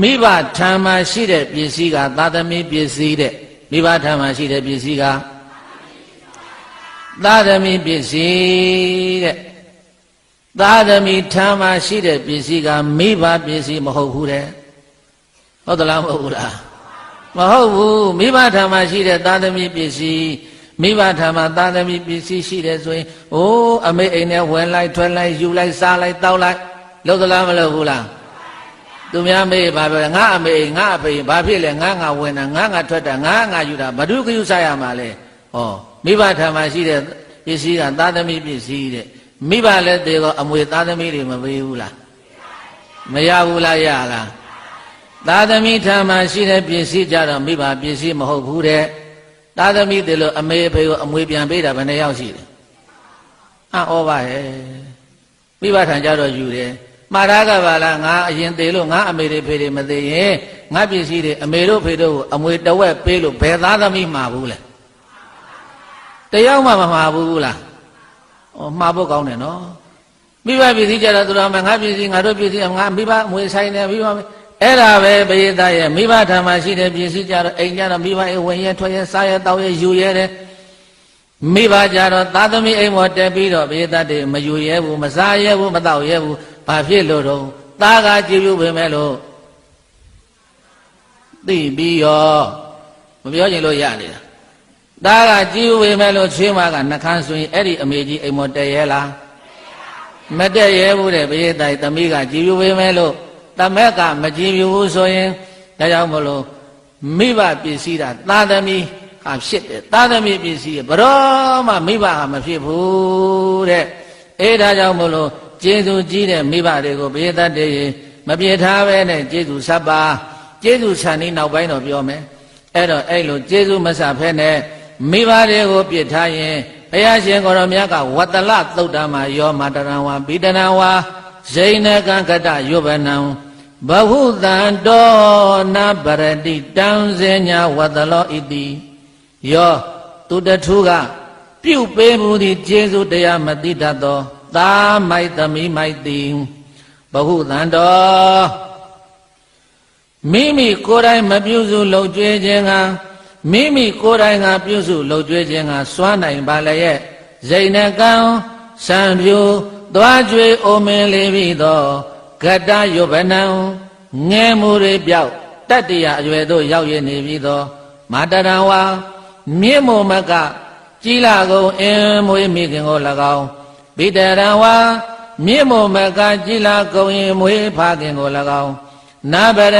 မိဘထံမှာရှိတဲ့ပစ္စည်းကသာသမီပစ္စည်းတဲ့မိဘထံမှာရှိတဲ့ပစ္စည်းကသာသမီပစ္စည်းတဲ့သာသမီထံမှာရှိတဲ့ပစ္စည်းကမိဘပစ္စည်းမဟုတ်ဘူးတဲ့ဟုတ်သလားမဟုတ်ဘူးလားမဟုတ်ဘူးမိဘထံမှာရှိတဲ့သာသမီပစ္စည်းမိဘထံမှာသာသမီပစ္စည်းရှိတယ်ဆိုရင်အိုးအမေအိမ်နဲ့ဝင်လိုက်ထွက်လိုက်ယူလိုက်စားလိုက်တောက်လိုက်လုပ်သလားမလုပ်ဘူးလားသူများမေးဘာပြောငါအမေငါအဖေဘာဖြစ်လဲငါဝင်တာငါထွက်တာငါယူတာဘာလို့ကယူစားရမှာလဲဟောမိဘထံမှာရှိတဲ့ပစ္စည်းကသာသမီပစ္စည်းတဲ့မိဘလည်းတေကောအမွေသာသမီတွေမပေးဘူးလားမရဘူးလားရလားသာသမီထံမှာရှိတဲ့ပစ္စည်းကြတော့မိဘပစ္စည်းမဟုတ်ဘူးတဲ့သာသမီတေလို့အမေအဖေကိုအမွေပြန်ပေးတာဘယ်နှယောက်ရှိတယ်အော်ပါဟဲ့မိဘထံကြတော့ယူတယ်မှားတာကပါလားငါအရင်သေးလို့ငါအမေတွေဖေတွေမသေးရင်ငါပစ္စည်းတွေအမေတို့ဖေတို့ကိုအမွေတဝက်ပေးလို့ဘယ်သားသမီးမှာဘူးလဲတယောက်မှမမှာဘူးလားဩမှာဖို့ကောင်းတယ်နော်မိဘပစ္စည်းကြတော့သူတော်မငါပစ္စည်းငါတို့ပစ္စည်းငါမိဘအမွေဆိုင်တယ်မိဘအဲ့ဒါပဲပရိသတ်ရဲ့မိဘထံမှာရှိတဲ့ပစ္စည်းကြတော့အိမ်ကြတော့မိဘအိမ်ဝင်ရဲထွက်ရဲစားရဲတောက်ရဲယူရဲတယ်မိဘကြတော့သာသမီအိမ်ပေါ်တက်ပြီးတော့ပရိသတ်တွေမယူရဲဘူးမစားရဲဘူးမတောက်ရဲဘူးဘာဖြစ်လို့တော့သားကကြည်ပြုပေမဲ့လို့သိပြီးရောမပြောချင်လို့ရနေတာသားကကြည်ပြုပေမဲ့လို့ချွေးမကနှခမ်းဆိုရင်အဲ့ဒီအမေကြီးအိမ်မော်တက်ရဲလားမတက်ရဲဘူးတဲ့ပရိသတ်သမီးကကြည်ပြုပေမဲ့လို့တမက်ကမကြည်ပြုဘူးဆိုရင်ဒါကြောင့်မလို့မိဘပစ္စည်းတာသာသမီဟာဖြစ်တယ်သာသမီပစ္စည်းဘရောမှမိဘဟာမဖြစ်ဘူးတဲ့အဲဒါကြောင့်မလို့ကျေးဇူးကြီးတဲ့မိဘတွေကိုဘေးသတ်တွေမပြေထားပဲနဲ့ကျေးဇူးဆက်ပါကျေးဇူးဆန်ပြီးနောက်ပိုင်းတော့ပြောမယ်အဲ့တော့အဲ့လိုကျေးဇူးမဆက်ဖဲနဲ့မိဘတွေကိုပြစ်ထားရင်ဘုရားရှင်ကိုရောမြတ်ကဝတ္တလသုတ်တံမှာယောမတရံဝါဘိတရံဝါဇိနကံကတယုဘနံဘဟုတံတောနပရတိတံဇေညာဝတ္တလောဣတိယောသူတထုကပြုတ်ပေးမှုသည်ကျေးဇူးတရားမသိတတ်သောသာမိုက်သမီးမိုက်တိဘဟုတံတော်မိမိကိုယ်တိုင်မပြုစုလှုပ်ကြွေးခြင်းကမိမိကိုယ်တိုင်ကပြုစုလှုပ်ကြွေးခြင်းကစွမ်းနိုင်ပါလျက်ဇိနကံစံပြူသွားကြွေအိုမင်းလေးပြီးသောဂတယုဘနံငဲမှုတွေပြောက်တတ္တရာအရွယ်သို့ရောက်ရနေပြီးသောမာတရံဝါမြင့်မို့မကကြီးလာကုန်အင်းမွေးမိခင်ကို၎င်းဘိတရံဝါမြင့်မို့မကကြီးလာကုန်ရင်မွေးဖခင်ကို၎င်းနာဘရ